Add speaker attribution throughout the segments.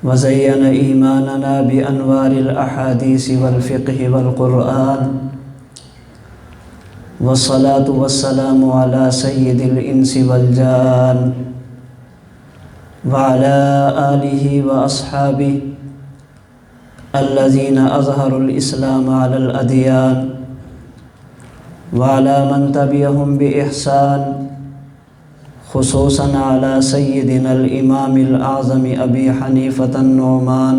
Speaker 1: وزين إيماننا بأنوار الأحاديث والفقه والقرآن، والصلاة والسلام على سيد الإنس والجان وعلى آله وأصحابه الذين أظهروا الإسلام على الأديان وعلى من تبعهم بإحسان، خصوصاً على سيدنا الإمام الأعظم أبي حنيفة النعمان.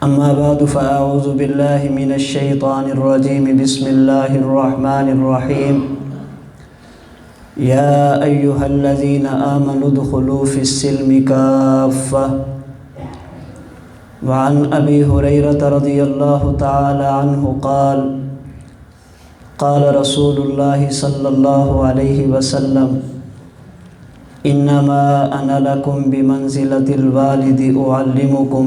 Speaker 1: أما بعد فأعوذ بالله من الشيطان الرجيم. بسم الله الرحمن الرحيم. يا أيها الذين آمنوا ادخلوا في السلم كافة. وعن أبي هريرة رضي الله تعالى عنه قال قال رسول الله صلى الله عليه وسلم: إنما أنا لكم بمنزلة الوالد أعلمكم.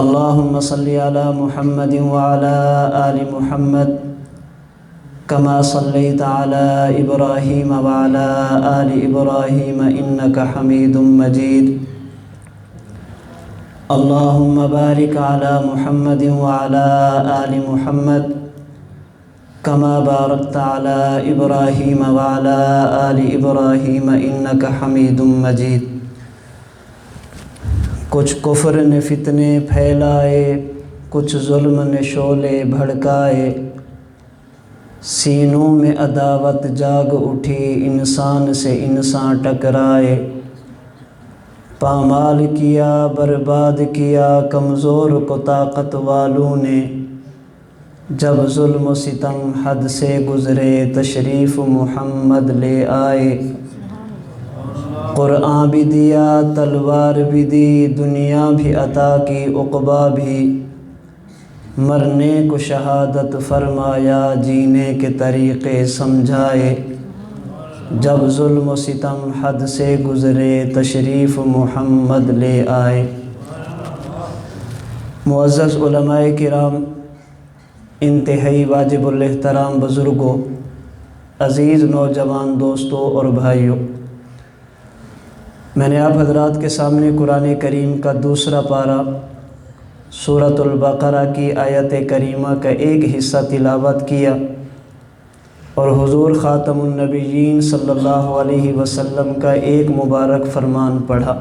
Speaker 1: اللهم صل على محمد وعلى آل محمد كما صليت على إبراهيم وعلى آل إبراهيم إنك حميد مجيد. اللهم بارك على محمد وعلى آل محمد كما باركت على إبراهيم وعلى آل إبراهيم إنك حميد مجيد. کچھ کفر نے فتنے پھیلائے، کچھ ظلم نے شعلے بھڑکائے، سینوں میں عداوت جاگ اٹھی، انسان سے انسان ٹکرائے، پامال کیا برباد کیا کمزور کو طاقت والوں نے، جب ظلم و ستم حد سے گزرے تشریف محمد لے آئے، قرآن بھی دیا تلوار بھی دی، دنیا بھی عطا کی عقبہ بھی، مرنے کو شہادت فرمایا جینے کے طریقے سمجھائے، جب ظلم و ستم حد سے گزرے تشریف محمد لے آئے۔ معزز علماء کرام، انتہائی واجب الاحترام بزرگوں، عزیز نوجوان دوستوں اور بھائیوں، میں نے آپ حضرات کے سامنے قرآن کریم کا دوسرا پارہ سورۃ البقرہ کی آیت کریمہ کا ایک حصہ تلاوت کیا اور حضور خاتم النبیین صلی اللہ علیہ وسلم کا ایک مبارک فرمان پڑھا۔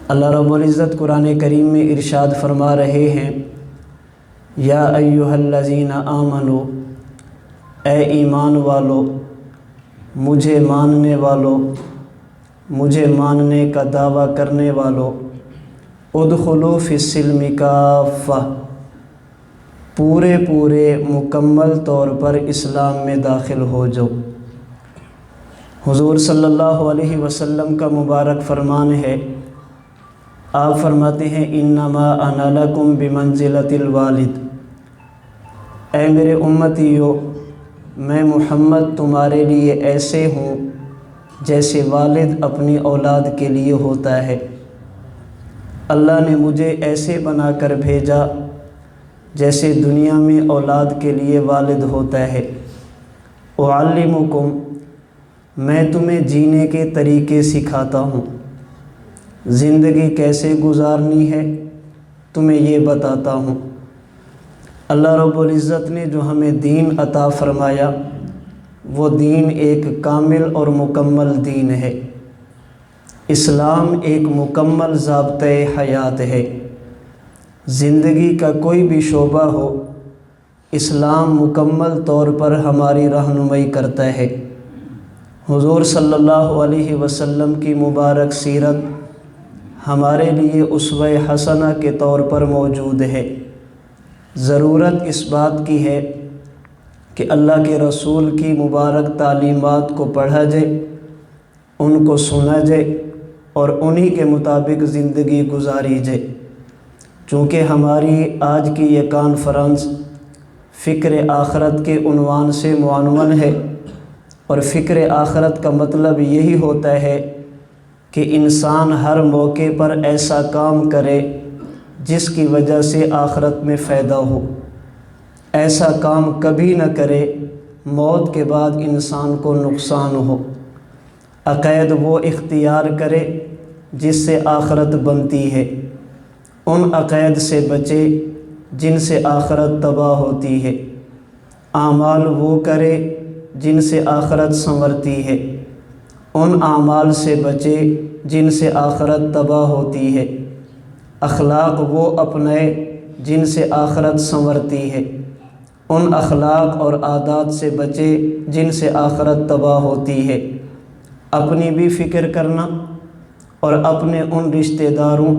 Speaker 1: اللہ رب العزت قرآن کریم میں ارشاد فرما رہے ہیں: یا ایھا الذین آمنو، اے ایمان والو، مجھے ماننے والو، مجھے ماننے کا دعویٰ کرنے والو، ادخلوا فی السلم کافہ، پورے مکمل طور پر اسلام میں داخل ہو جاؤ۔ حضور صلی اللہ علیہ وسلم کا مبارک فرمان ہے، آپ فرماتے ہیں: انما انا لکم بمنزلۃ الوالد، اے میرے امتیو، میں محمد تمہارے لیے ایسے ہوں جیسے والد اپنی اولاد کے لیے ہوتا ہے۔ اللہ نے مجھے ایسے بنا کر بھیجا جیسے دنیا میں اولاد کے لیے والد ہوتا ہے۔ اعلمکم، میں تمہیں جینے کے طریقے سکھاتا ہوں، زندگی کیسے گزارنی ہے تمہیں یہ بتاتا ہوں۔ اللہ رب العزت نے جو ہمیں دین عطا فرمایا وہ دین ایک کامل اور مکمل دین ہے۔ اسلام ایک مکمل ضابطۂ حیات ہے۔ زندگی کا کوئی بھی شعبہ ہو، اسلام مکمل طور پر ہماری رہنمائی کرتا ہے۔ حضور صلی اللہ علیہ وسلم کی مبارک سیرت ہمارے لیے اسوہ حسنہ کے طور پر موجود ہے۔ ضرورت اس بات کی ہے کہ اللہ کے رسول کی مبارک تعلیمات کو پڑھا جائے، ان کو سنا جائے اور انہی کے مطابق زندگی گزاری جائے۔ چونکہ ہماری آج کی یہ کانفرنس فکر آخرت کے عنوان سے معنون ہے، اور فکر آخرت کا مطلب یہی ہوتا ہے کہ انسان ہر موقع پر ایسا کام کرے جس کی وجہ سے آخرت میں فائدہ ہو، ایسا کام کبھی نہ کرے موت کے بعد انسان کو نقصان ہو۔ عقائد وہ اختیار کرے جس سے آخرت بنتی ہے، ان عقائد سے بچے جن سے آخرت تباہ ہوتی ہے، اعمال وہ کرے جن سے آخرت سنورتی ہے، ان اعمال سے بچے جن سے آخرت تباہ ہوتی ہے، اخلاق وہ اپنائے جن سے آخرت سنورتی ہے، ان اخلاق اور عادات سے بچے جن سے آخرت تباہ ہوتی ہے۔ اپنی بھی فکر کرنا اور اپنے ان رشتہ داروں،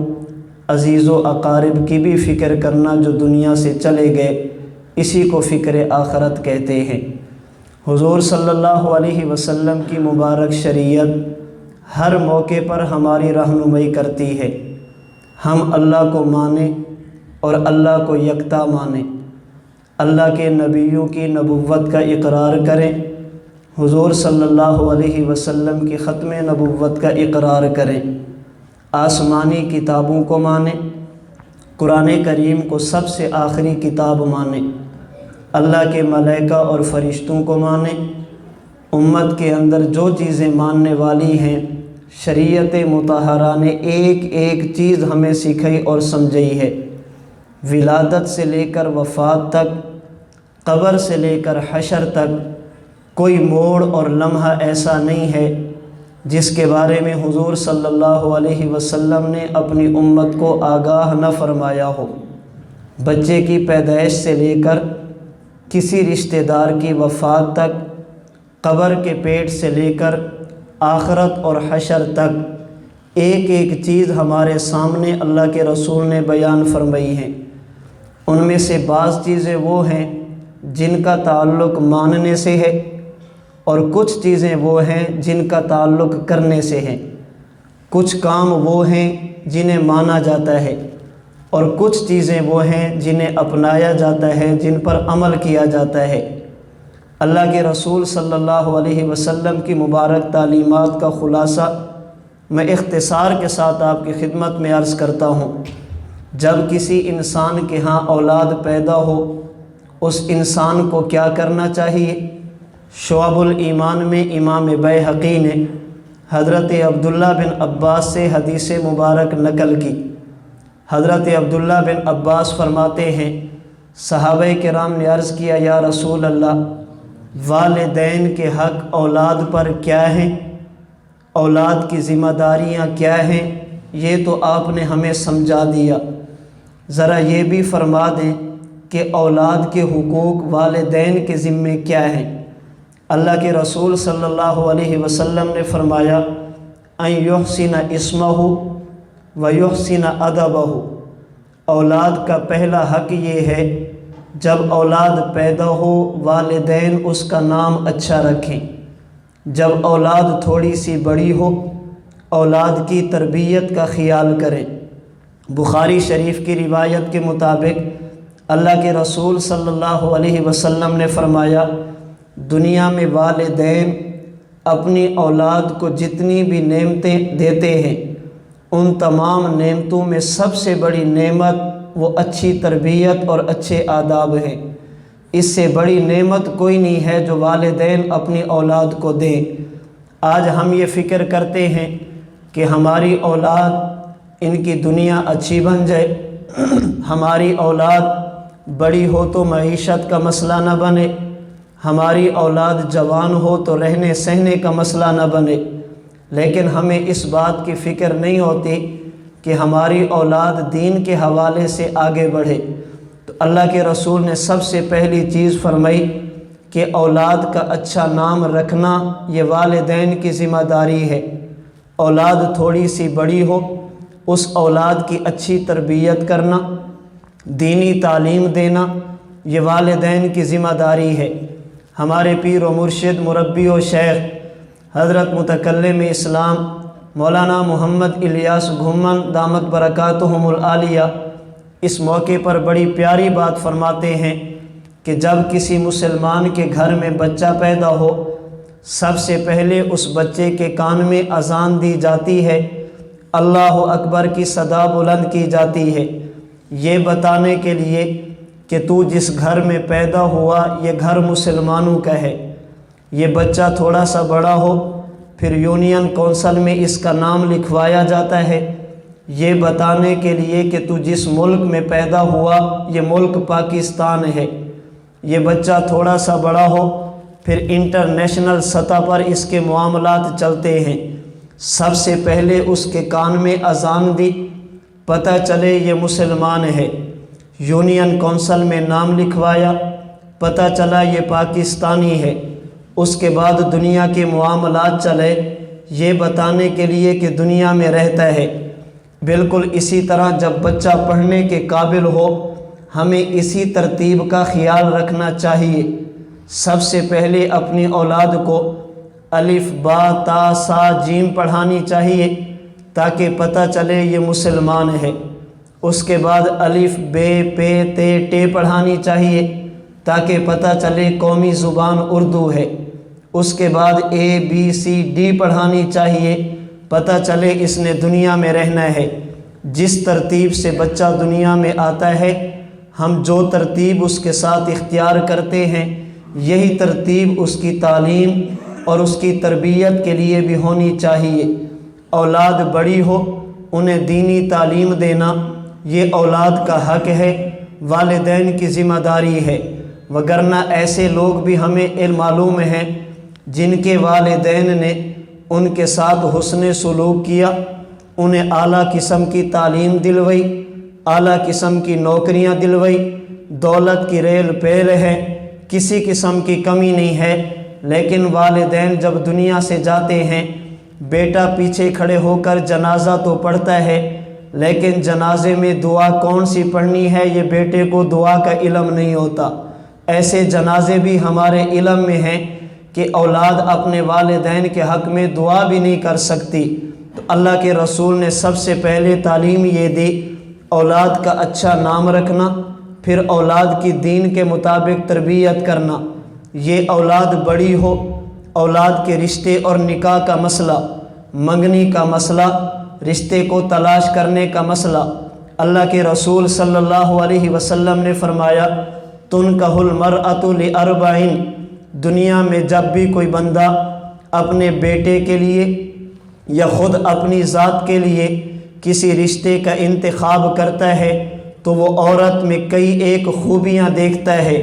Speaker 1: عزیز و اقارب کی بھی فکر کرنا جو دنیا سے چلے گئے، اسی کو فکر آخرت کہتے ہیں۔ حضور صلی اللہ علیہ وسلم کی مبارک شریعت ہر موقع پر ہماری رہنمائی کرتی ہے۔ ہم اللہ کو مانیں اور اللہ کو یکتا مانیں، اللہ کے نبیوں کی نبوت کا اقرار کریں، حضور صلی اللہ علیہ وسلم کی ختم نبوت کا اقرار کریں، آسمانی کتابوں کو مانیں، قرآن کریم کو سب سے آخری کتاب مانیں، اللہ کے ملائکہ اور فرشتوں کو مانیں، امت کے اندر جو چیزیں ماننے والی ہیں شریعت مطہرہ نے ایک ایک چیز ہمیں سکھائی اور سمجھائی ہے۔ ولادت سے لے کر وفات تک، قبر سے لے کر حشر تک، کوئی موڑ اور لمحہ ایسا نہیں ہے جس کے بارے میں حضور صلی اللہ علیہ وسلم نے اپنی امت کو آگاہ نہ فرمایا ہو۔ بچے کی پیدائش سے لے کر کسی رشتہ دار کی وفات تک، قبر کے پیٹ سے لے کر آخرت اور حشر تک، ایک ایک چیز ہمارے سامنے اللہ کے رسول نے بیان فرمائی ہیں۔ ان میں سے بعض چیزیں وہ ہیں جن کا تعلق ماننے سے ہے، اور کچھ چیزیں وہ ہیں جن کا تعلق کرنے سے ہے۔ کچھ کام وہ ہیں جنہیں مانا جاتا ہے، اور کچھ چیزیں وہ ہیں جنہیں اپنایا جاتا ہے، جن پر عمل کیا جاتا ہے۔ اللہ کے رسول صلی اللہ علیہ وسلم کی مبارک تعلیمات کا خلاصہ میں اختصار کے ساتھ آپ کی خدمت میں عرض کرتا ہوں۔ جب کسی انسان کے ہاں اولاد پیدا ہو، اس انسان کو کیا کرنا چاہیے؟ شعب الایمان میں امام بیہقی نے حضرت عبداللہ بن عباس سے حدیث مبارک نقل کی۔ حضرت عبداللہ بن عباس فرماتے ہیں، صحابہ کرام نے عرض کیا، یا رسول اللہ، والدین کے حق اولاد پر کیا ہیں؟ اولاد کی ذمہ داریاں کیا ہیں؟ یہ تو آپ نے ہمیں سمجھا دیا، ذرا یہ بھی فرما دیں کہ اولاد کے حقوق والدین کے ذمے کیا ہیں؟ اللہ کے رسول صلی اللہ علیہ وسلم نے فرمایا، ان یحسن اسمہ و یحسن ادبہ۔ اولاد کا پہلا حق یہ ہے، جب اولاد پیدا ہو والدین اس کا نام اچھا رکھیں۔ جب اولاد تھوڑی سی بڑی ہو، اولاد کی تربیت کا خیال کریں۔ بخاری شریف کی روایت کے مطابق اللہ کے رسول صلی اللہ علیہ وسلم نے فرمایا، دنیا میں والدین اپنی اولاد کو جتنی بھی نعمتیں دیتے ہیں، ان تمام نعمتوں میں سب سے بڑی نعمت وہ اچھی تربیت اور اچھے آداب ہیں۔ اس سے بڑی نعمت کوئی نہیں ہے جو والدین اپنی اولاد کو دیں۔ آج ہم یہ فکر کرتے ہیں کہ ہماری اولاد، ان کی دنیا اچھی بن جائے، ہماری اولاد بڑی ہو تو معیشت کا مسئلہ نہ بنے، ہماری اولاد جوان ہو تو رہنے سہنے کا مسئلہ نہ بنے، لیکن ہمیں اس بات کی فکر نہیں ہوتی کہ ہماری اولاد دین کے حوالے سے آگے بڑھے۔ تو اللہ کے رسول نے سب سے پہلی چیز فرمائی کہ اولاد کا اچھا نام رکھنا یہ والدین کی ذمہ داری ہے۔ اولاد تھوڑی سی بڑی ہو، اس اولاد کی اچھی تربیت کرنا، دینی تعلیم دینا، یہ والدین کی ذمہ داری ہے۔ ہمارے پیر و مرشد، مربی و شیخ حضرت متکلم اسلام مولانا محمد الیاس گھومن دامت برکاتہم العالیہ اس موقع پر بڑی پیاری بات فرماتے ہیں کہ جب کسی مسلمان کے گھر میں بچہ پیدا ہو، سب سے پہلے اس بچے کے کان میں اذان دی جاتی ہے، اللہ اکبر کی صدا بلند کی جاتی ہے، یہ بتانے کے لیے کہ تو جس گھر میں پیدا ہوا یہ گھر مسلمانوں کا ہے۔ یہ بچہ تھوڑا سا بڑا ہو پھر یونین کونسل میں اس کا نام لکھوایا جاتا ہے، یہ بتانے کے لیے کہ تو جس ملک میں پیدا ہوا یہ ملک پاکستان ہے۔ یہ بچہ تھوڑا سا بڑا ہو، پھر انٹرنیشنل سطح پر اس کے معاملات چلتے ہیں۔ سب سے پہلے اس کے کان میں اذان دی، پتہ چلے یہ مسلمان ہے۔ یونین کونسل میں نام لکھوایا، پتہ چلا یہ پاکستانی ہے۔ اس کے بعد دنیا کے معاملات چلے، یہ بتانے کے لیے کہ دنیا میں رہتا ہے۔ بالکل اسی طرح جب بچہ پڑھنے کے قابل ہو، ہمیں اسی ترتیب کا خیال رکھنا چاہیے۔ سب سے پہلے اپنی اولاد کو الف با تا سا جیم پڑھانی چاہیے تاکہ پتہ چلے یہ مسلمان ہے۔ اس کے بعد الف بے پے تے ٹے پڑھانی چاہیے تاکہ پتہ چلے قومی زبان اردو ہے۔ اس کے بعد اے بی سی ڈی پڑھانی چاہیے، پتہ چلے اس نے دنیا میں رہنا ہے۔ جس ترتیب سے بچہ دنیا میں آتا ہے، ہم جو ترتیب اس کے ساتھ اختیار کرتے ہیں، یہی ترتیب اس کی تعلیم اور اس کی تربیت کے لیے بھی ہونی چاہیے۔ اولاد بڑی ہو، انہیں دینی تعلیم دینا یہ اولاد کا حق ہے، والدین کی ذمہ داری ہے۔ وگرنہ ایسے لوگ بھی ہمیں معلوم ہیں جن کے والدین نے ان کے ساتھ حسن سلوک کیا، انہیں اعلیٰ قسم کی تعلیم دلوائی، اعلیٰ قسم کی نوکریاں دلوائی، دولت کی ریل پیل ہے، کسی قسم کی کمی نہیں ہے، لیکن والدین جب دنیا سے جاتے ہیں، بیٹا پیچھے کھڑے ہو کر جنازہ تو پڑھتا ہے، لیکن جنازے میں دعا کون سی پڑھنی ہے یہ بیٹے کو دعا کا علم نہیں ہوتا۔ ایسے جنازے بھی ہمارے علم میں ہیں کہ اولاد اپنے والدین کے حق میں دعا بھی نہیں کر سکتی۔ تو اللہ کے رسول نے سب سے پہلے تعلیم یہ دی، اولاد کا اچھا نام رکھنا، پھر اولاد کی دین کے مطابق تربیت کرنا۔ یہ اولاد بڑی ہو، اولاد کے رشتے اور نکاح کا مسئلہ، منگنی کا مسئلہ، رشتے کو تلاش کرنے کا مسئلہ، اللہ کے رسول صلی اللہ علیہ وسلم نے فرمایا تنکح المرأۃ لاربع، دنیا میں جب بھی کوئی بندہ اپنے بیٹے کے لیے یا خود اپنی ذات کے لیے کسی رشتے کا انتخاب کرتا ہے تو وہ عورت میں کئی ایک خوبیاں دیکھتا ہے۔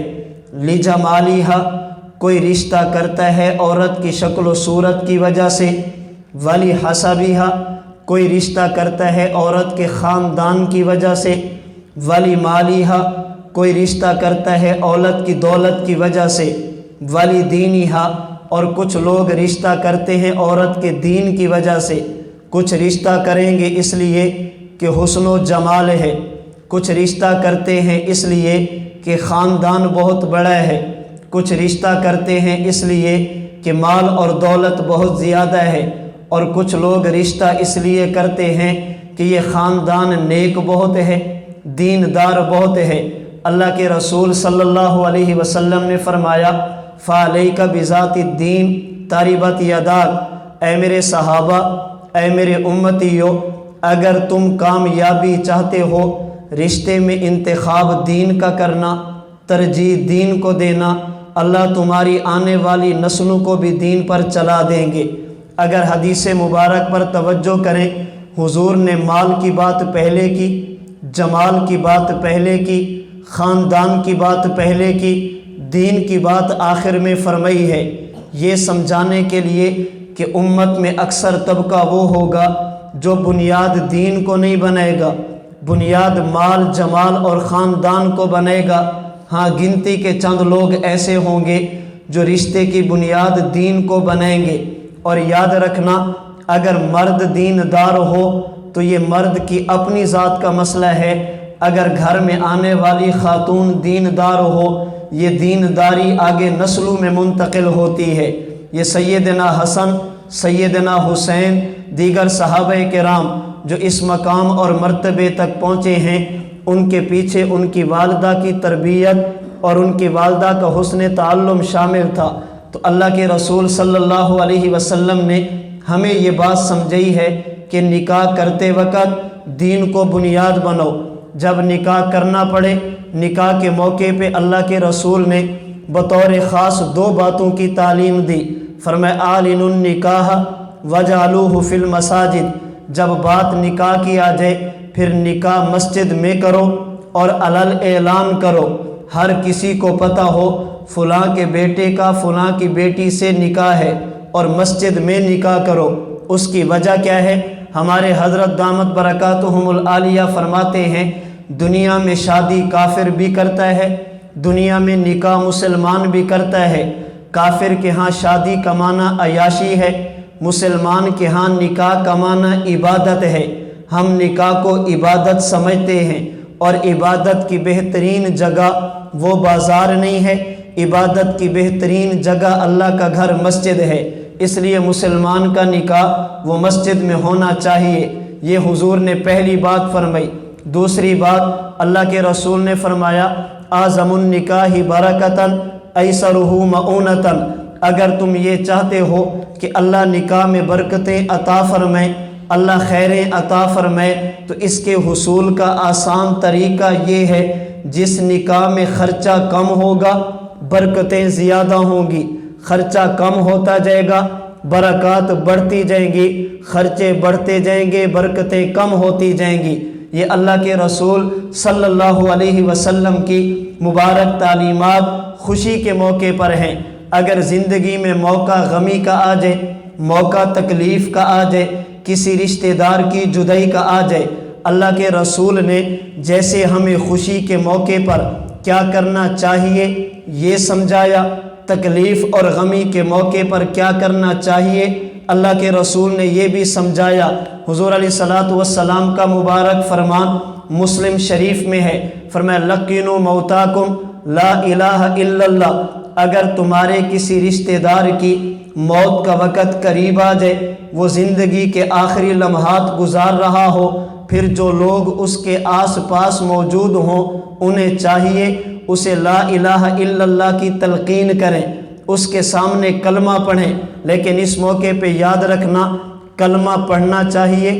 Speaker 1: لجمالہا، کوئی رشتہ کرتا ہے عورت کی شکل و صورت کی وجہ سے، ولحسبہا، کوئی رشتہ کرتا ہے عورت کے خاندان کی وجہ سے، ولمالہا، کوئی رشتہ کرتا ہے عورت کی دولت کی وجہ سے، ولدینہا، اور کچھ لوگ رشتہ کرتے ہیں عورت کے دین کی وجہ سے۔ کچھ رشتہ کریں گے اس لیے کہ حسن و جمال ہے، کچھ رشتہ کرتے ہیں اس لیے کہ خاندان بہت بڑا ہے، کچھ رشتہ کرتے ہیں اس لیے کہ مال اور دولت بہت زیادہ ہے، اور کچھ لوگ رشتہ اس لیے کرتے ہیں کہ یہ خاندان نیک بہت ہے، دیندار بہت ہے۔ اللہ کے رسول صلی اللہ علیہ وسلم نے فرمایا فعلیک بذات الدین تربت یداک، اے میرے صحابہ، اے میرے امتیو، اگر تم کامیابی چاہتے ہو، رشتے میں انتخاب دین کا کرنا، ترجیح دین کو دینا، اللہ تمہاری آنے والی نسلوں کو بھی دین پر چلا دیں گے۔ اگر حدیث مبارک پر توجہ کریں، حضور نے مال کی بات پہلے کی، جمال کی بات پہلے کی، خاندان کی بات پہلے کی، دین کی بات آخر میں فرمائی ہے، یہ سمجھانے کے لیے کہ امت میں اکثر طبقہ وہ ہوگا جو بنیاد دین کو نہیں بنائے گا، بنیاد مال جمال اور خاندان کو بنائے گا۔ ہاں، گنتی کے چند لوگ ایسے ہوں گے جو رشتے کی بنیاد دین کو بنائیں گے۔ اور یاد رکھنا، اگر مرد دیندار ہو تو یہ مرد کی اپنی ذات کا مسئلہ ہے، اگر گھر میں آنے والی خاتون دیندار ہو، یہ دینداری آگے نسلوں میں منتقل ہوتی ہے۔ یہ سیدنا حسن، سیدنا حسین، دیگر صحابہ کرام جو اس مقام اور مرتبے تک پہنچے ہیں، ان کے پیچھے ان کی والدہ کی تربیت اور ان کی والدہ کا حسن تعلم شامل تھا۔ تو اللہ کے رسول صلی اللہ علیہ وسلم نے ہمیں یہ بات سمجھائی ہے کہ نکاح کرتے وقت دین کو بنیاد بناؤ۔ جب نکاح کرنا پڑے، نکاح کے موقع پہ اللہ کے رسول نے بطور خاص دو باتوں کی تعلیم دی۔ فرمایا اعلنوا النکاح وجعلوہ فی المساجد، جب بات نکاح کی آ جائے پھر نکاح مسجد میں کرو اور علل اعلان کرو، ہر کسی کو پتہ ہو فلاں کے بیٹے کا فلاں کی بیٹی سے نکاح ہے، اور مسجد میں نکاح کرو۔ اس کی وجہ کیا ہے؟ ہمارے حضرت دامت برکاتہم العالیہ فرماتے ہیں دنیا میں شادی کافر بھی کرتا ہے، دنیا میں نکاح مسلمان بھی کرتا ہے۔ کافر کے ہاں شادی کا معنی عیاشی ہے، مسلمان کے ہاں نکاح کا معنی عبادت ہے۔ ہم نکاح کو عبادت سمجھتے ہیں، اور عبادت کی بہترین جگہ وہ بازار نہیں ہے، عبادت کی بہترین جگہ اللہ کا گھر مسجد ہے۔ اس لیے مسلمان کا نکاح وہ مسجد میں ہونا چاہیے، یہ حضور نے پہلی بات فرمائی۔ دوسری بات اللہ کے رسول نے فرمایا اعظم النکاح برکتاً ایسرہ مؤونتاً، اگر تم یہ چاہتے ہو کہ اللہ نکاح میں برکتیں عطا فرمائے، اللہ خیریں عطا فرمائے، تو اس کے حصول کا آسان طریقہ یہ ہے جس نکاح میں خرچہ کم ہوگا برکتیں زیادہ ہوں گی، خرچہ کم ہوتا جائے گا برکات بڑھتی جائیں گی، خرچے بڑھتے جائیں گے برکتیں کم ہوتی جائیں گی۔ یہ اللہ کے رسول صلی اللہ علیہ وسلم کی مبارک تعلیمات خوشی کے موقع پر ہیں۔ اگر زندگی میں موقع غمی کا آ جائے، موقع تکلیف کا آ جائے، کسی رشتہ دار کی جدائی کا آ جائے، اللہ کے رسول نے جیسے ہمیں خوشی کے موقع پر کیا کرنا چاہیے یہ سمجھایا، تکلیف اور غمی کے موقع پر کیا کرنا چاہیے اللہ کے رسول نے یہ بھی سمجھایا۔ حضور علیہ الصلوۃ والسلام کا مبارک فرمان مسلم شریف میں ہے، فرمایا لقنوا موتاکم لا الہ الا اللہ، اگر تمہارے کسی رشتہ دار کی موت کا وقت قریب آ جائے، وہ زندگی کے آخری لمحات گزار رہا ہو، پھر جو لوگ اس کے آس پاس موجود ہوں انہیں چاہیے اسے لا الہ الا اللہ کی تلقین کریں، اس کے سامنے کلمہ پڑھیں۔ لیکن اس موقع پہ یاد رکھنا کلمہ پڑھنا چاہیے،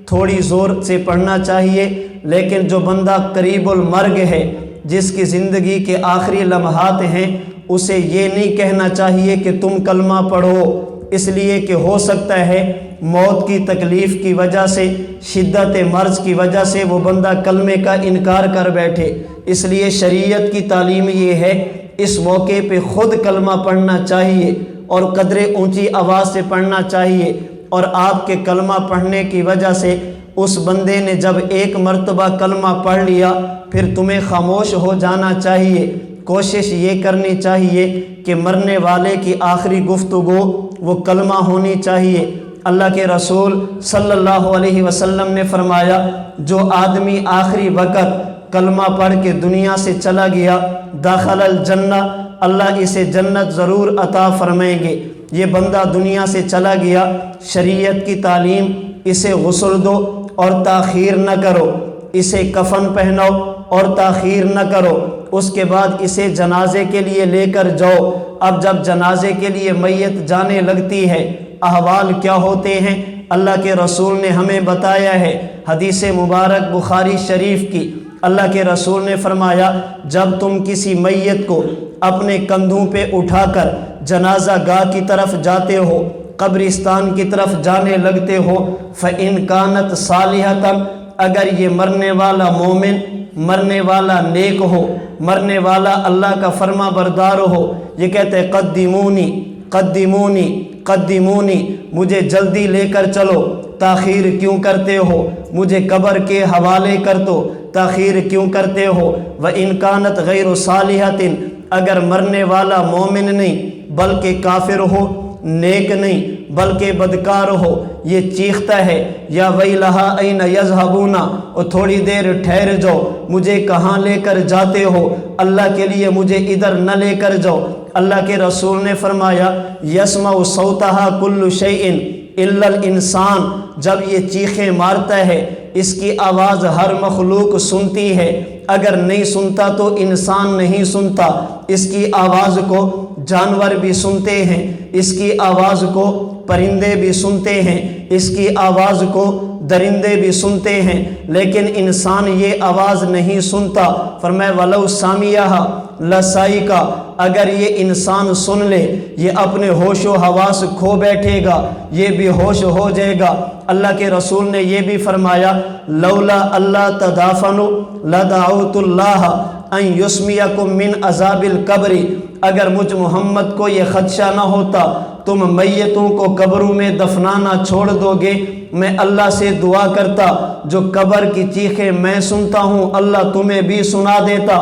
Speaker 1: تھوڑی زور سے پڑھنا چاہیے، لیکن جو بندہ قریب المرگ ہے، جس کی زندگی کے آخری لمحات ہیں، اسے یہ نہیں کہنا چاہیے کہ تم کلمہ پڑھو، اس لیے کہ ہو سکتا ہے موت کی تکلیف کی وجہ سے، شدت مرض کی وجہ سے وہ بندہ کلمے کا انکار کر بیٹھے۔ اس لیے شریعت کی تعلیم یہ ہے اس موقع پہ خود کلمہ پڑھنا چاہیے اور قدرے اونچی آواز سے پڑھنا چاہیے، اور آپ کے کلمہ پڑھنے کی وجہ سے اس بندے نے جب ایک مرتبہ کلمہ پڑھ لیا پھر تمہیں خاموش ہو جانا چاہیے۔ کوشش یہ کرنی چاہیے کہ مرنے والے کی آخری گفتگو وہ کلمہ ہونی چاہیے۔ اللہ کے رسول صلی اللہ علیہ وسلم نے فرمایا جو آدمی آخری وقت کلمہ پڑھ کے دنیا سے چلا گیا داخل الجنہ، اللہ اسے جنت ضرور عطا فرمائیں گے۔ یہ بندہ دنیا سے چلا گیا، شریعت کی تعلیم، اسے غسل دو اور تاخیر نہ کرو، اسے کفن پہناؤ اور تاخیر نہ کرو، اس کے بعد اسے جنازے کے لیے لے کر جاؤ۔ اب جب جنازے کے لیے میت جانے لگتی ہے احوال کیا ہوتے ہیں اللہ کے رسول نے ہمیں بتایا ہے۔ حدیث مبارک بخاری شریف کی، اللہ کے رسول نے فرمایا جب تم کسی میت کو اپنے کندھوں پہ اٹھا کر جنازہ گاہ کی طرف جاتے ہو، قبرستان کی طرف جانے لگتے ہو، فَإِن كَانَتْ صَالِحَةً، اگر یہ مرنے والا مومن، مرنے والا نیک ہو، مرنے والا اللہ کا فرما بردار ہو، یہ کہتے قدمونی قدمونی قدمونی، مجھے جلدی لے کر چلو، تاخیر کیوں کرتے ہو، مجھے قبر کے حوالے کر دو، تاخیر کیوں کرتے ہو۔ وَإِن كَانَتْ غَيْرُ صَالِحَةٍ، اگر مرنے والا مومن نہیں بلکہ کافر ہو، نیک نہیں بلکہ بدکار ہو، یہ چیختا ہے یا ویلہا این یذہبون، اور تھوڑی دیر ٹھہر جاؤ، مجھے کہاں لے کر جاتے ہو، اللہ کے لیے مجھے ادھر نہ لے کر جاؤ۔ اللہ کے رسول نے فرمایا یسمع صوتہا کل شیء الا الانسان، جب یہ چیخیں مارتا ہے اس کی آواز ہر مخلوق سنتی ہے، اگر نہیں سنتا تو انسان نہیں سنتا، اس کی آواز کو جانور بھی سنتے ہیں، اس کی آواز کو پرندے بھی سنتے ہیں، اس کی آواز کو درندے بھی سنتے ہیں، لیکن انسان یہ آواز نہیں سنتا۔ فرمایا وَلَوْ سَمِعَهَا، لسائقا، اگر یہ انسان سن لے یہ اپنے ہوش و حواس کھو بیٹھے گا، یہ بے ہوش ہو جائے گا۔ اللہ کے رسول نے یہ بھی فرمایا لولا اللہ تدافنوا لدعوت اللہ ان یسمیکم من عذاب القبر، اگر مجھ محمد کو یہ خدشہ نہ ہوتا تم میتوں کو قبروں میں دفنانا چھوڑ دو گے، میں اللہ سے دعا کرتا جو قبر کی چیخیں میں سنتا ہوں اللہ تمہیں بھی سنا دیتا،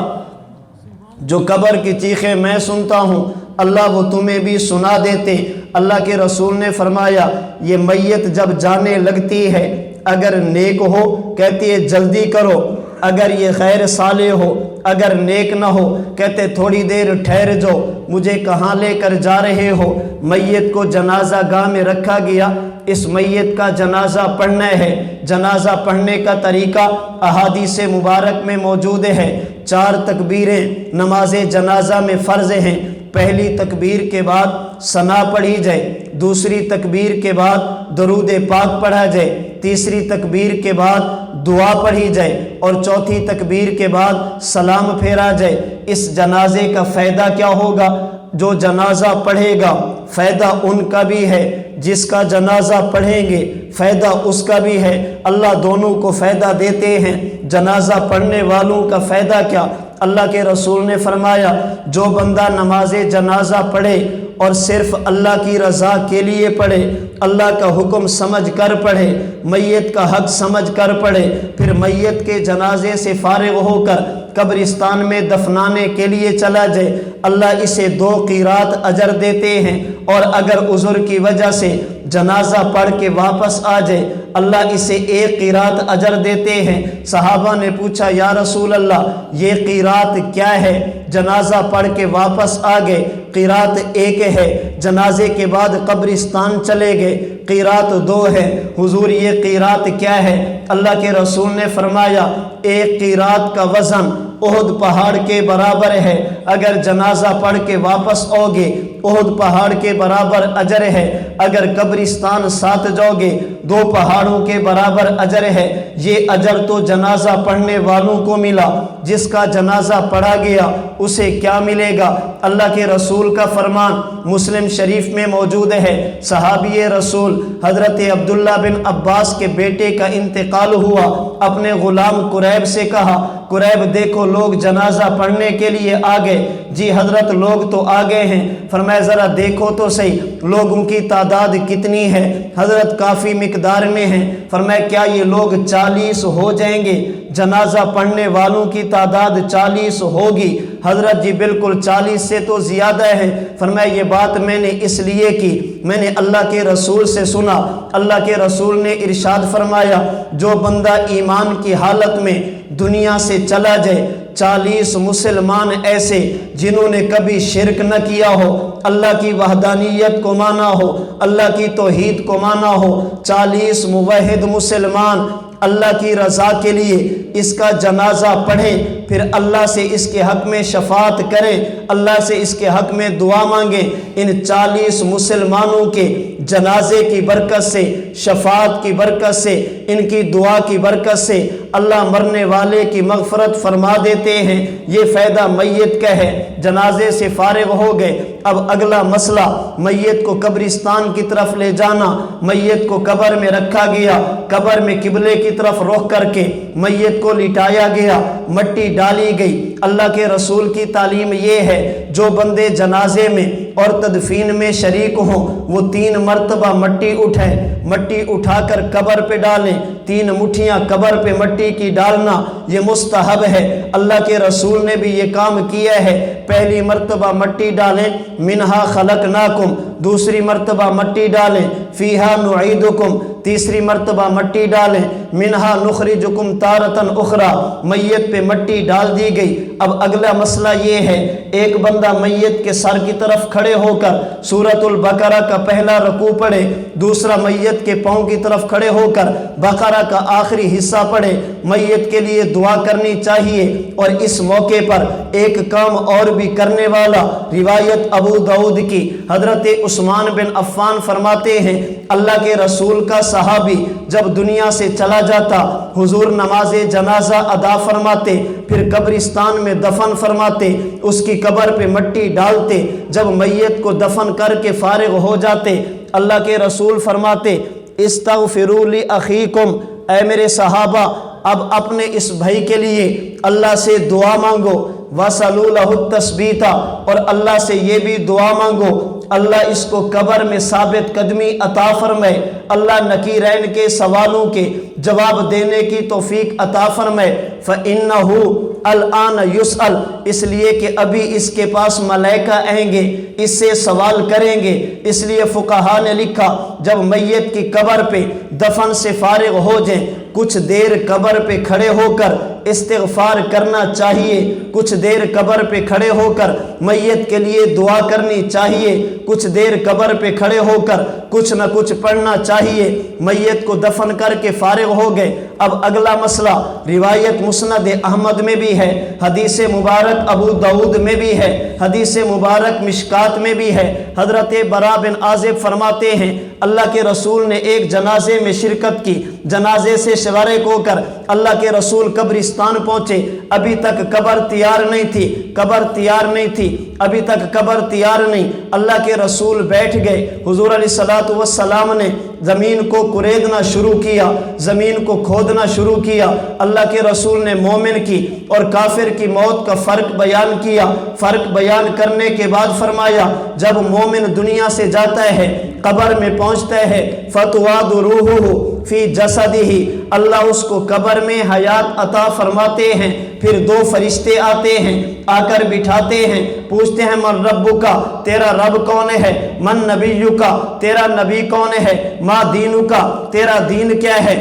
Speaker 1: جو قبر کی چیخیں میں سنتا ہوں اللہ وہ تمہیں بھی سنا دیتے۔ اللہ کے رسول نے فرمایا یہ میت جب جانے لگتی ہے اگر نیک ہو کہتی ہے جلدی کرو، اگر یہ غیر صالح ہو، اگر نیک نہ ہو کہتے تھوڑی دیر ٹھہر جاؤ، مجھے کہاں لے کر جا رہے ہو؟ میت کو جنازہ گاہ میں رکھا گیا، اس میت کا جنازہ پڑھنا ہے۔ جنازہ پڑھنے کا طریقہ احادیث مبارک میں موجود ہے۔ 4 تکبیریں نماز جنازہ میں فرض ہیں۔ پہلی تکبیر کے بعد ثنا پڑھی جائے، دوسری تکبیر کے بعد درود پاک پڑھا جائے، تیسری تکبیر کے بعد دعا پڑھی جائے اور چوتھی تکبیر کے بعد سلام پھیرا جائے۔ اس جنازے کا فائدہ کیا ہوگا؟ جو جنازہ پڑھے گا فائدہ ان کا بھی ہے، جس کا جنازہ پڑھیں گے فائدہ اس کا بھی ہے، اللہ دونوں کو فائدہ دیتے ہیں۔ جنازہ پڑھنے والوں کا فائدہ کیا؟ اللہ کے رسول نے فرمایا جو بندہ نماز جنازہ پڑھے اور صرف اللہ کی رضا کے لیے پڑھے، اللہ کا حکم سمجھ کر پڑھے، میت کا حق سمجھ کر پڑھے، پھر میت کے جنازے سے فارغ ہو کر قبرستان میں دفنانے کے لیے چلا جائے، اللہ اسے 2 قیرات اجر دیتے ہیں، اور اگر عذر کی وجہ سے جنازہ پڑھ کے واپس آ جائے اللہ اسے 1 قیرات اجر دیتے ہیں۔ صحابہ نے پوچھا یا رسول اللہ یہ قیرات کیا ہے؟ جنازہ پڑھ کے واپس آ گئے، قیرات 1 ہے، جنازے کے بعد قبرستان چلے گئے، قیرات 2 ہے۔ حضور یہ قیرات کیا ہے؟ اللہ کے رسول نے فرمایا 1 قیرات کا وزن احد پہاڑ کے برابر ہے، اگر جنازہ پڑھ کے واپس آؤ گے احد پہاڑ کے برابر اجر ہے، اگر قبرستان ساتھ جاؤ گے 2 پہاڑوں کے برابر اجر ہے۔ یہ اجر تو جنازہ پڑھنے والوں کو ملا، جس کا جنازہ پڑھا گیا اسے کیا ملے گا؟ اللہ کے رسول کا فرمان مسلم شریف میں موجود ہے، صحابی رسول حضرت عبداللہ بن عباس کے بیٹے کا انتقال ہوا، اپنے غلام قریب سے کہا قریب دیکھو لوگ جنازہ پڑھنے کے لیے آ گئے۔ جی حضرت لوگ تو آ گئے ہیں۔ فرمایا ذرا دیکھو تو صحیح لوگوں کی تعداد کتنی ہے؟ حضرت کافی مقدار میں ہیں۔ فرمایا کیا یہ لوگ 40 ہو جائیں گے؟ جنازہ پڑھنے والوں کی تعداد 40 ہوگی۔ حضرت جی بالکل 40 سے تو زیادہ ہے۔ فرمایا یہ بات میں نے اس لیے کی، میں نے اللہ کے رسول سے سنا، اللہ کے رسول نے ارشاد فرمایا جو بندہ ایمان کی حالت میں دنیا سے چلا جائے 40 مسلمان ایسے جنہوں نے کبھی شرک نہ کیا ہو، اللہ کی وحدانیت کو مانا ہو، اللہ کی توحید کو مانا ہو، 40 موحد مسلمان اللہ کی رضا کے لیے اس کا جنازہ پڑھیں، پھر اللہ سے اس کے حق میں شفاعت کریں، اللہ سے اس کے حق میں دعا مانگیں، ان 40 مسلمانوں کے جنازے کی برکت سے، شفاعت کی برکت سے، ان کی دعا کی برکت سے اللہ مرنے والے کی مغفرت فرما دیتے ہیں۔ یہ فائدہ میت کا ہے۔ جنازے سے فارغ ہو گئے، اب اگلا مسئلہ میت کو قبرستان کی طرف لے جانا۔ میت کو قبر میں رکھا گیا، قبر میں قبلے کی طرف رخ کر کے میت کو لٹایا گیا، مٹی ڈالی گئی۔ اللہ کے رسول کی تعلیم یہ ہے جو بندے جنازے میں اور تدفین میں شریک ہوں وہ 3 مرتبہ مٹی اٹھائیں، مٹی اٹھا کر قبر پہ ڈالیں، 3 مٹھیاں قبر پہ مٹی کی ڈالنا یہ مستحب ہے۔ اللہ کے رسول نے بھی یہ کام کیا ہے۔ پہلی مرتبہ مٹی ڈالیں منہا خلقناکم، دوسری مرتبہ مٹی ڈالیں فیہا نعیدکم، تیسری مرتبہ مٹی ڈالیں منہا نخرجکم تارتن اخرى، میت پہ مٹی ڈال دی گئی۔ اب اگلا مسئلہ یہ ہے ایک بندہ میت کے سر کی طرف کھڑے ہو کر سورۃ البقرہ کا پہلا رکوع پڑھے، دوسرا میت کے پاؤں کی طرف کھڑے ہو کر بقرہ کا آخری حصہ پڑھے۔ میت کے لیے دعا کرنی چاہیے، اور اس موقع پر ایک کام اور بھی کرنے والا، روایت ابو داؤد کی، حضرت عثمان بن عفان فرماتے ہیں اللہ کے رسول کا صحابی جب دنیا سے چلا جاتا، حضور نماز جنازہ ادا فرماتے، پھر قبرستان میں دفن فرماتے، اس کی قبر پہ مٹی ڈالتے، جب میت کو دفن کر کے فارغ ہو جاتے، اللہ کے رسول فرماتے استغفروا لاخیکم، اے میرے صحابہ اب اپنے اس بھائی کے لیے اللہ سے دعا مانگو، وَصَلُوا لَهُ التَّثْبِيتَ، اور اللہ سے یہ بھی دعا مانگو اللہ اس کو قبر میں ثابت قدمی عطا فرمائے، اللہ نکیرین کے سوالوں کے جواب دینے کی توفیق عطا فرمائے۔ فَإِنَّهُ الآن یسأل، اس لیے کہ ابھی اس کے پاس ملائکہ آئیں گے، اس سے سوال کریں گے۔ اس لیے فقہا نے لکھا جب میت کی قبر پہ دفن سے فارغ ہو جائیں، کچھ دیر قبر پہ کھڑے ہو کر استغفار کرنا چاہیے، کچھ دیر قبر پہ کھڑے ہو کر میت کے لیے دعا کرنی چاہیے، کچھ دیر قبر پہ کھڑے ہو کر کچھ نہ کچھ پڑھنا چاہیے۔ میت کو دفن کر کے فارغ ہو گئے، اب اگلا مسئلہ روایت مسند احمد میں بھی ہے، حدیث مبارک ابو داود میں بھی ہے، حدیث مبارک مشکات میں بھی ہے۔ حضرت برا بن عازب فرماتے ہیں اللہ کے رسول نے ایک جنازے میں شرکت کی، جنازے سے فارغ ہو کر اللہ کے رسول قبرستان پہنچے، ابھی تک قبر تیار نہیں تھی، قبر تیار نہیں تھی، ابھی تک قبر تیار نہیں۔ اللہ کے رسول بیٹھ گئے، حضور علیہ الصلوۃ والسلام نے زمین کو کریدنا شروع کیا، زمین کو کھودنا شروع کیا۔ اللہ کے رسول نے مومن کی اور کافر کی موت کا فرق بیان کیا، فرق بیان کرنے کے بعد فرمایا جب مومن دنیا سے جاتا ہے، قبر میں پہنچتا ہے، فتواد روحہ فی جسدہ، اللہ اس کو قبر میں حیات عطا فرماتے ہیں، پھر دو فرشتے آتے ہیں، آ کر بٹھاتے ہیں، پوچھتے ہیں من ربک، تیرا رب کون ہے، من نبیک، تیرا نبی کون ہے، ما دینک، تیرا دین کیا ہے،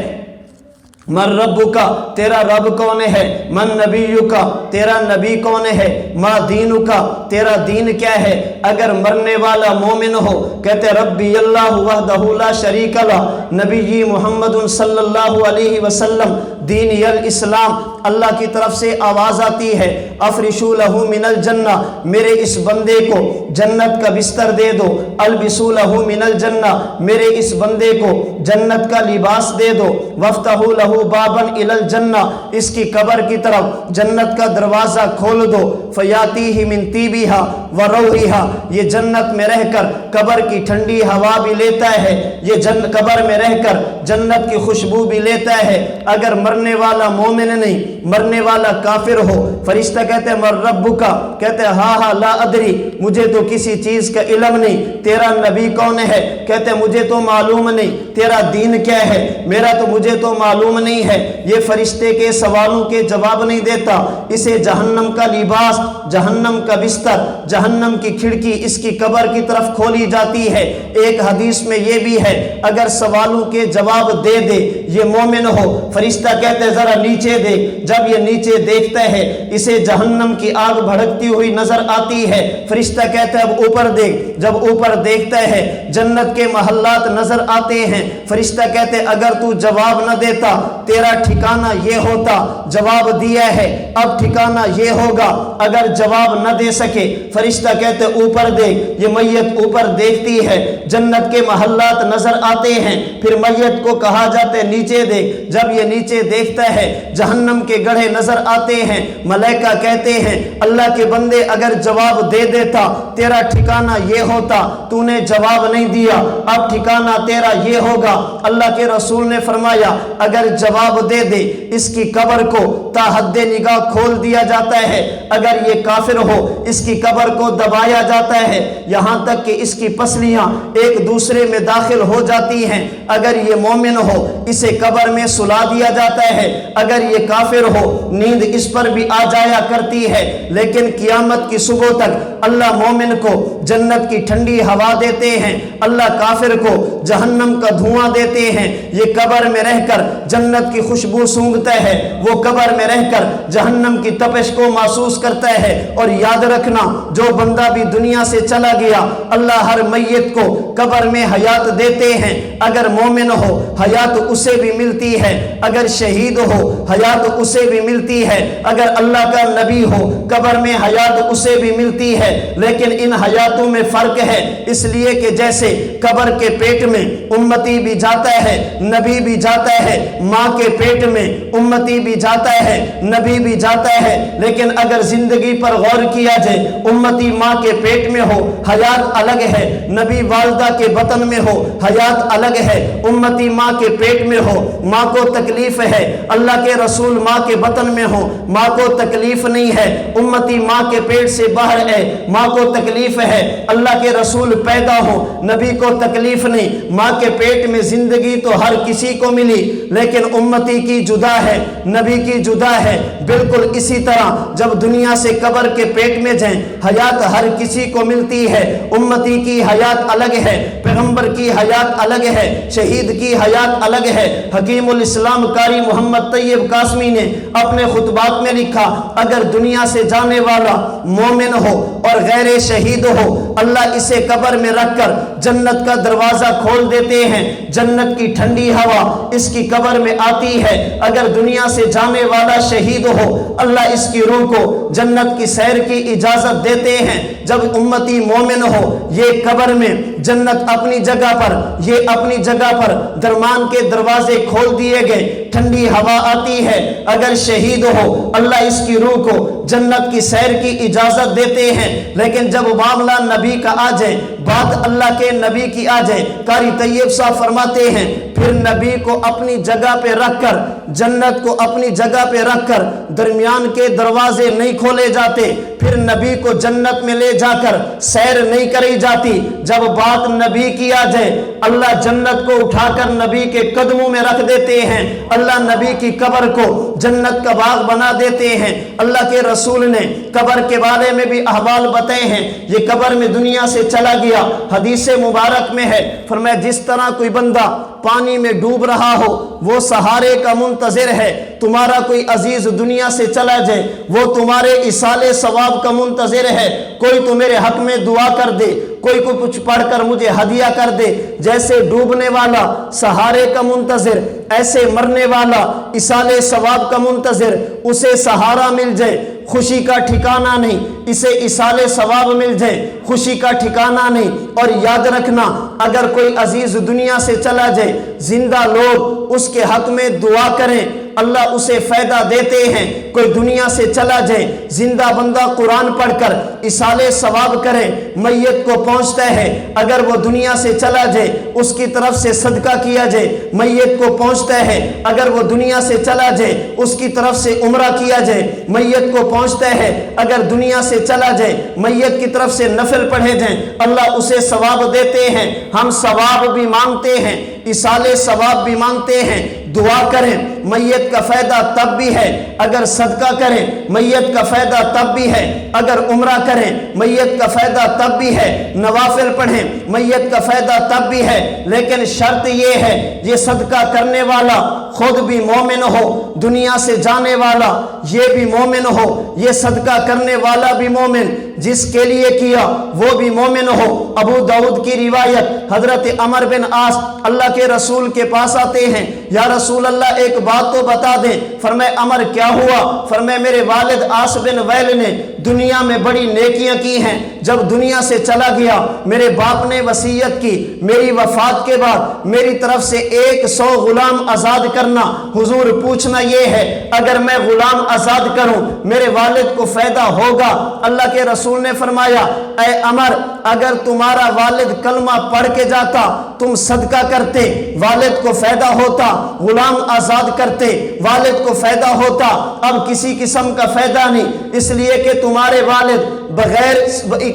Speaker 1: من ربک، تیرا رب کون ہے، من نبیک، تیرا نبی کون ہے، ما دینک، تیرا دین کیا ہے۔ اگر مرنے والا مومن ہو کہتے ربی اللہ وحدہ لا شریک لہ، نبی محمد صلی اللہ علیہ وسلم، دین الاسلام، اللہ کی طرف سے آواز آتی ہے افرشوا لہ من الجنہ، میرے اس بندے کو جنت کا بستر دے دو، البسوا لہ من الجنہ، میرے اس بندے کو جنت کا لباس دے دو، وافتحوا لہ بابا الی الجنہ، اس کی قبر کی طرف جنت کا دروازہ کھول دو، فیاتیہ من طیبہا وروحہا، یہ جنت میں رہ کر قبر کی ٹھنڈی ہوا بھی لیتا ہے، یہ قبر میں رہ کر جنت کی خوشبو بھی لیتا ہے۔ اگر مرنے والا مومن نہیں، مرنے والا کافر ہو، فرشتہ کہتے ہیں من ربک، کہتے ہیں ہاں لا ادری، مجھے تو کسی چیز کا علم نہیں، تیرا نبی کون ہے، کہتے ہیں مجھے تو معلوم نہیں، تیرا دین کیا ہے، میرا تو مجھے تو معلوم نہیں ہے۔ یہ فرشتے کے سوالوں کے جواب نہیں دیتا، اسے جہنم کا لباس، جہنم کا بستر، جہنم کی کھڑکی اس کی قبر کی طرف کھولی جاتی ہے۔ ایک حدیث میں یہ بھی ہے اگر سوالوں کے جواب دے دے یہ مومن ہو، فرشتہ کہتے ہیں ذرا نیچے دیکھ، جب یہ نیچے دیکھتا ہے اسے جہنم کی آگ بھڑکتی ہوئی نظر آتی ہے، فرشتہ کہتا ہے اب اوپر دیکھ، جب اوپر دیکھتا ہے جنت کے محلات نظر آتے ہیں، فرشتہ کہتے ہیں اگر تو جواب نہ دیتا تیرا ٹھکانہ یہ ہوتا، جواب دیا ہے اب ٹھکانہ یہ ہوگا، اگر جواب نہ دے سکے فرشتہ کہتے اوپر دیکھ، یہ میت اوپر دیکھتی ہے، جنت کے محلات نظر آتے ہیں، پھر میت کو کہا جاتا ہے نیچے دیکھ، جب یہ نیچے دیکھتا ہے جہنم کے گڑھے نظر آتے ہیں، ملائکہ کہتے ہیں اللہ کے بندے اگر جواب دے دیتا تیرا ٹھکانہ یہ ہوتا، تو نے جواب نہیں دیا، اب ٹھکانہ تیرا یہ ہوگا۔ اللہ کے رسول نے فرمایا اگر جواب دے دے اس کی قبر کو تا حد نگاہ کھول دیا جاتا ہے، اگر یہ کافر ہو اس کی قبر کو دبایا جاتا ہے یہاں تک کہ اس کی پسلیاں ایک دوسرے میں داخل ہو جاتی ہیں، اگر یہ مومن ہو اسے قبر میں سلا دیا جاتا ہے، اگر یہ کافر ہو نیند اس پر بھی آ جایا کرتی ہے، لیکن قیامت کی صبح تک اللہ مومن کو جنت کی ٹھنڈی ہوا دیتے ہیں، اللہ کافر کو جہنم کا دھواں دیتے ہیں، یہ قبر میں رہ کر جنت کی خوشبو سونگتا ہے، وہ قبر میں رہ کر جہنم کی تپش کو محسوس کرتا ہے۔ اور یاد رکھنا جو بندہ بھی دنیا سے چلا گیا اللہ ہر میت کو قبر میں حیات دیتے ہیں۔ اگر مومن ہو حیات اسے بھی ملتی ہے، اگر شہید ہو حیات اسے بھی ملتی ہے، اگر اللہ کا نبی ہو قبر میں حیات اسے بھی ملتی ہے۔ لیکن ان حیاتوں میں فرق ہے، اس لیے کہ جیسے قبر کے پیٹ میں امتی بھی جاتا ہے نبی بھی جاتا ہے، ماں کے پیٹ میں امتی بھی جاتا ہے نبی بھی جاتا ہے، لیکن اگر زندگی پر غور کیا جائے امتی ماں کے پیٹ میں ہو حیات الگ ہے، نبی والدہ کے بطن میں ہو حیات الگ ہے۔ امتی ماں کے پیٹ میں ہو ماں کو تکلیف ہے، اللہ کے رسول ماں کے بطن میں ہو ماں کو تکلیف نہیں ہے۔ امتی ماں کے پیٹ سے باہر ہے ماں کو تکلیف ہے، اللہ کے رسول پیدا ہو نبی کو تکلیف نہیں۔ ماں کے پیٹ میں زندگی تو ہر کسی کو ملی لیکن امتی کی جدا ہے نبی کی جدا ہے۔ بالکل اسی طرح جب دنیا سے قبر کے پیٹ میں جائیں حیات ہر کسی کو ملتی ہے، امتی کی حیات الگ ہے، پیغمبر کی حیات الگ ہے، شہید کی حیات الگ ہے۔ حکیم الاسلام قاری محمد طیب قاسمی نے اپنے خطبات میں لکھا اگر دنیا سے جانے والا مومن ہو اور غیر شہید ہو اللہ اسے قبر میں رکھ کر جنت کا دروازہ کھول دیتے ہیں، جنت کی ٹھنڈی ہوا اس کی قبر میں آتی ہے۔ اگر دنیا سے جانے والا شہید ہو اللہ اس کی روح کو جنت کی سیر کی اجازت دیتے ہیں۔ جب امتی مومن ہو یہ قبر میں جنت اپنی جگہ پر یہ اپنی جگہ پر درمان کے دروازے کھول دیے گئے، ٹھنڈی ہوا آتی ہے۔ اگر شہید ہو اللہ اس کی روح کو جنت کی سیر کی اجازت دیتے ہیں۔ لیکن جب معاملہ نبی کا آ جائے بات اللہ کے نبی کی آ جائے قاری طیب صاحب فرماتے ہیں پھر نبی کو اپنی جگہ پہ رکھ کر جنت کو اپنی جگہ پہ رکھ کر درمیان کے دروازے نہیں کھولے جاتے، پھر نبی کو جنت میں لے جا کر سیر نہیں کری جاتی۔ جب بات نبی کی آ جائے اللہ جنت کو اٹھا کر نبی کے قدموں میں رکھ دیتے ہیں، اللہ نبی کی قبر کو جنت کا باغ بنا دیتے ہیں۔ اللہ کے رسول نے قبر کے بارے میں بھی احوال بتائے ہیں، یہ قبر میں دنیا سے چلا گیا حدیث مبارک میں ہے فرمایا جس طرح کوئی بندہ پانی میں ڈوب رہا ہو وہ سہارے کا منتظر ہے، تمہارا کوئی عزیز دنیا سے چلا جائے وہ تمہارے ایصال ثواب کا منتظر ہے، کوئی تو میرے حق میں دعا کر دے، کوئی کو کچھ پڑھ کر مجھے ہدیہ کر دے۔ جیسے ڈوبنے والا سہارے کا منتظر ایسے مرنے والا ایصال ثواب کا منتظر، اسے سہارا مل جائے خوشی کا ٹھکانہ نہیں، اسے ایصال ثواب مل جائے خوشی کا ٹھکانہ نہیں۔ اور یاد رکھنا اگر کوئی عزیز دنیا سے چلا جائے زندہ لوگ اس کے حق میں دعا کریں اللہ اسے فائدہ دیتے ہیں۔ کوئی دنیا سے چلا جائے زندہ بندہ قرآن پڑھ کر ایصال ثواب کرے میت کو پہنچتا ہے، اگر وہ دنیا سے چلا جائے اس کی طرف سے صدقہ کیا جائے میت کو پہنچتا ہے، اگر وہ دنیا سے چلا جائے اس کی طرف سے عمرہ کیا جائے میت کو پہنچتا ہے، اگر دنیا سے چلا جائے میت کی طرف سے نفل پڑھے جائیں اللہ اسے ثواب دیتے ہیں۔ ہم ثواب بھی مانگتے ہیں ایصال ثواب بھی مانگتے ہیں، دعا کریں میت کا فائدہ تب بھی ہے، اگر صدقہ کریں میت کا فائدہ تب بھی ہے، اگر عمرہ کریں میت کا فائدہ تب بھی ہے، نوافل پڑھیں میت کا فائدہ تب بھی ہے۔ لیکن شرط یہ ہے یہ صدقہ کرنے والا خود بھی مومن ہو، دنیا سے جانے والا یہ بھی مومن ہو، یہ صدقہ کرنے والا بھی مومن، جس کے لیے کیا وہ بھی مومن ہو۔ ابو داؤد کی روایت حضرت عمر بن عاص اللہ کے رسول کے پاس آتے ہیں، یا رسول اللہ ایک بات تو بتا دیں۔ فرمائے عمر کیا ہوا؟ فرمائے میرے والد عاص بن ویل نے دنیا میں بڑی نیکیاں کی ہیں، جب دنیا سے چلا گیا میرے باپ نے وصیت کی میری وفات کے بعد میری طرف سے 100 غلام آزاد کرنا۔ حضور پوچھنا یہ ہے اگر میں غلام آزاد کروں میرے والد کو فائدہ ہوگا؟ اللہ کے رسول نے فرمایا اے عمر اگر تمہارا والد کلمہ پڑھ کے جاتا تم صدقہ کرتے والد کو فائدہ ہوتا، غلام آزاد کرتے والد کو فائدہ ہوتا، اب کسی قسم کا فائدہ نہیں، اس لیے کہ تمہارے والد بغیر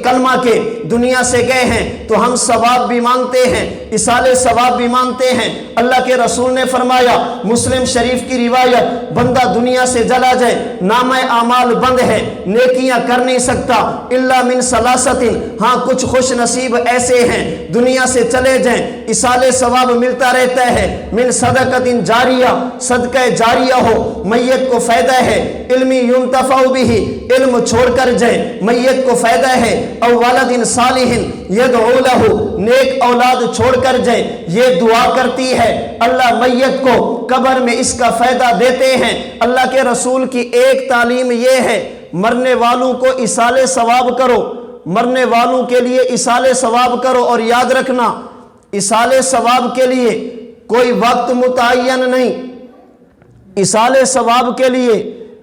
Speaker 1: کلمہ کے دنیا سے گئے ہیں تو ہم ثواب بھی مانگتے ہیں، اصالِ ثواب بھی مانگتے ہیں۔ اللہ کے رسول نے فرمایا، مسلم شریف کی روایت، بندہ دنیا سے چلا جائے، نامہ اعمال بند ہے، نیکیاں کر نہیں سکتا الا من ثلاثۃ، ہاں کچھ خوش نصیب ایسے ہیں دنیا سے چلے جائیں اصالِ ثواب ملتا رہتا ہے، من صدقۃ جاریہ، صدقہ جاریہ ہو، میت کو فائدہ ہے، علم ينتفع به، علم چھوڑ کر جائیں میت کو فائدہ ہے، او ولد صالح يدعو له، نیک اولاد چھوڑ کر جائیں یہ دعا کرتی ہے، اللہ میت کو قبر میں اس کا فائدہ دیتے ہیں۔ اللہ کے رسول کی ایک تعلیم یہ ہے، مرنے والوں کو اصالِ ثواب کرو، مرنے والوں کے لیے اصالِ ثواب کرو، اور یاد رکھنا اصالِ ثواب کے لیے کوئی وقت متعین نہیں، اصالِ ثواب کے لیے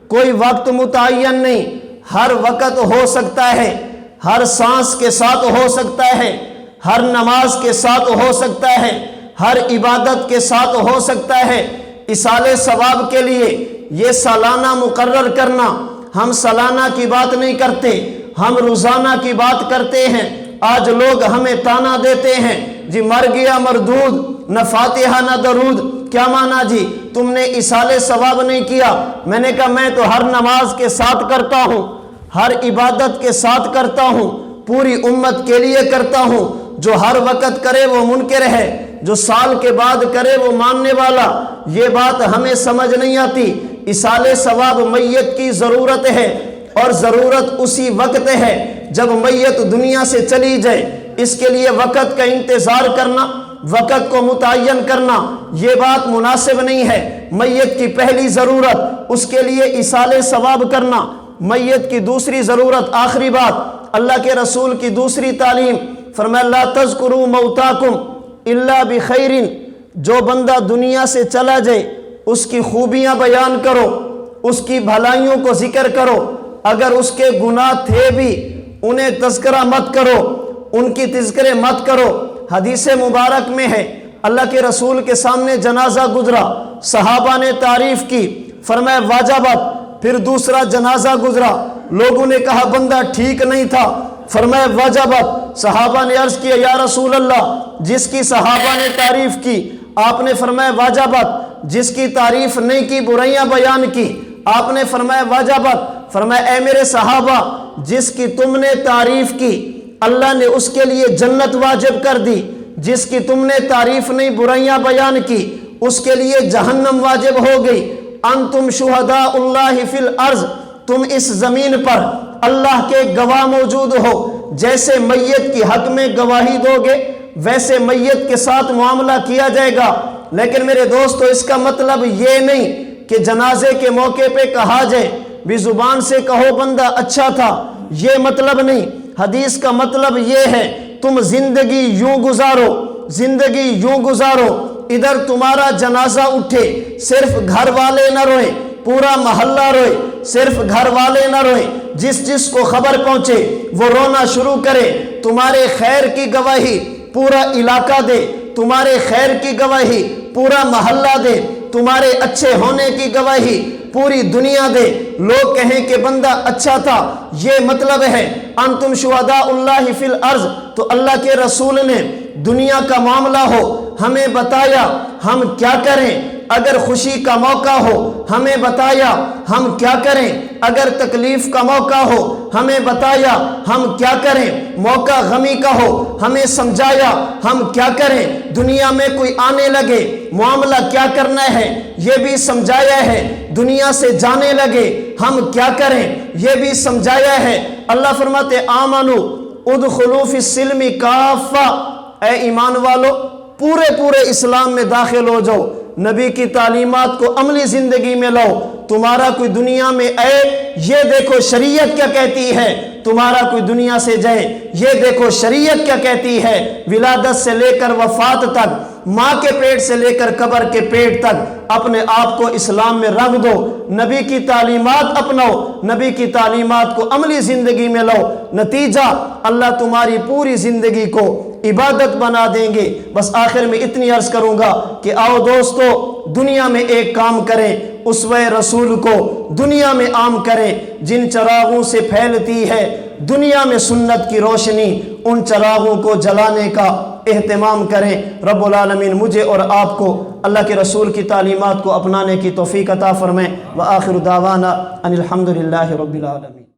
Speaker 1: کوئی وقت متعین نہیں، ہر وقت ہو سکتا ہے، ہر سانس کے ساتھ ہو سکتا ہے، ہر نماز کے ساتھ ہو سکتا ہے، ہر عبادت کے ساتھ ہو سکتا ہے۔ اصالِ ثواب کے لیے یہ سالانہ مقرر کرنا، ہم سالانہ کی بات نہیں کرتے، ہم روزانہ کی بات کرتے ہیں۔ آج لوگ ہمیں تانا دیتے ہیں، جی مر گیا مردود، نہ فاتحہ نہ درود، کیا مانا جی تم نے اصالِ ثواب نہیں کیا؟ میں نے کہا میں تو ہر نماز کے ساتھ کرتا ہوں، ہر عبادت کے ساتھ کرتا ہوں، پوری امت کے لیے کرتا ہوں، جو ہر وقت کرے وہ منکر ہے، جو سال کے بعد کرے وہ ماننے والا۔ یہ بات ہمیں سمجھ نہیں آتی۔ اصالِ ثواب میت کی ضرورت ہے، اور ضرورت اسی وقت ہے جب میت دنیا سے چلی جائے۔ اس کے لیے وقت کا انتظار کرنا، وقت کو متعین کرنا، یہ بات مناسب نہیں ہے۔ میت کی پہلی ضرورت اس کے لیے اصالِ ثواب کرنا، میت کی دوسری ضرورت، آخری بات اللہ کے رسول کی دوسری تعلیم، فرمایا لا تذکروا موتاکم الا بخیر، جو بندہ دنیا سے چلا جائے اس کی خوبیاں بیان کرو، اس کی بھلائیوں کو ذکر کرو، اگر اس کے گناہ تھے بھی انہیں تذکرہ مت کرو، ان کی تذکرے مت کرو۔ حدیث مبارک میں ہے اللہ کے رسول کے سامنے جنازہ گزرا، صحابہ نے تعریف کی، فرمایا واجبت۔ پھر دوسرا جنازہ گزرا، لوگوں نے کہا بندہ ٹھیک نہیں تھا، فرمایا واجبت۔ صحابہ نے عرض کیا یا رسول اللہ، جس کی صحابہ نے تعریف کی آپ نے فرمایا واجبت، جس کی تعریف نہیں کی برائیاں بیان کی آپ نے فرمایا واجبت۔ فرمایا اے میرے صحابہ، جس کی تم نے تعریف کی اللہ نے اس کے لیے جنت واجب کر دی، جس کی تم نے تعریف نہیں برائیاں بیان کی اس کے لیے جہنم واجب ہو گئی۔ انتم شہداء اللہ فی الارض، تم اس زمین پر اللہ کے گواہ موجود ہو، جیسے میت کی حق میں گواہی دو گے ویسے میت کے ساتھ معاملہ کیا جائے گا۔ لیکن میرے دوستو اس کا مطلب یہ نہیں کہ جنازے کے موقع پہ کہا جائے بھی زبان سے کہو بندہ اچھا تھا، یہ مطلب نہیں۔ حدیث کا مطلب یہ ہے تم زندگی یوں گزارو، زندگی یوں گزارو، ادھر تمہارا جنازہ اٹھے صرف گھر والے نہ روئیں، پورا محلہ روئے، صرف گھر والے نہ روئیں، جس کو خبر پہنچے وہ رونا شروع کرے، تمہارے خیر کی گواہی پورا علاقہ دے، تمہارے خیر کی گواہی پورا محلہ دے، تمہارے اچھے ہونے کی گواہی پوری دنیا دے، لوگ کہیں کہ بندہ اچھا تھا، یہ مطلب ہے انتم شہداء اللہ فی الارض۔ تو اللہ کے رسول نے دنیا کا معاملہ ہو ہمیں بتایا ہم کیا کریں، اگر خوشی کا موقع ہو ہمیں بتایا ہم کیا کریں، اگر تکلیف کا موقع ہو ہمیں بتایا ہم کیا کریں، موقع غمی کا ہو ہمیں سمجھایا ہم کیا کریں، دنیا میں کوئی آنے لگے معاملہ کیا کرنا ہے یہ بھی سمجھایا ہے، دنیا سے جانے لگے ہم کیا کریں یہ بھی سمجھایا ہے۔ اللہ فرماتے آمنو ادخلوا فی السلم کافہ، اے ایمان والو پورے اسلام میں داخل ہو جاؤ، نبی کی تعلیمات کو عملی زندگی میں لاؤ، تمہارا کوئی دنیا میں یہ دیکھو شریعت کیا کہتی ہے، تمہارا کوئی دنیا سے جائے یہ دیکھو شریعت کیا کہتی ہے، ولادت سے لے کر وفات تک، ماں کے پیٹ سے لے کر قبر کے پیٹ تک اپنے آپ کو اسلام میں رنگ دو، نبی کی تعلیمات اپناؤ، نبی کی تعلیمات کو عملی زندگی میں لاؤ، نتیجہ اللہ تمہاری پوری زندگی کو عبادت بنا دیں گے۔ بس آخر میں اتنی عرض کروں گا کہ آؤ دوستو دنیا میں ایک کام کریں، اسوہ رسول کو دنیا میں عام کریں، جن چراغوں سے پھیلتی ہے دنیا میں سنت کی روشنی ان چراغوں کو جلانے کا اہتمام کریں۔ رب العالمین مجھے اور آپ کو اللہ کے رسول کی تعلیمات کو اپنانے کی توفیق عطا فرمائے۔ وآخر دعوانا ان الحمد للہ رب العالمین۔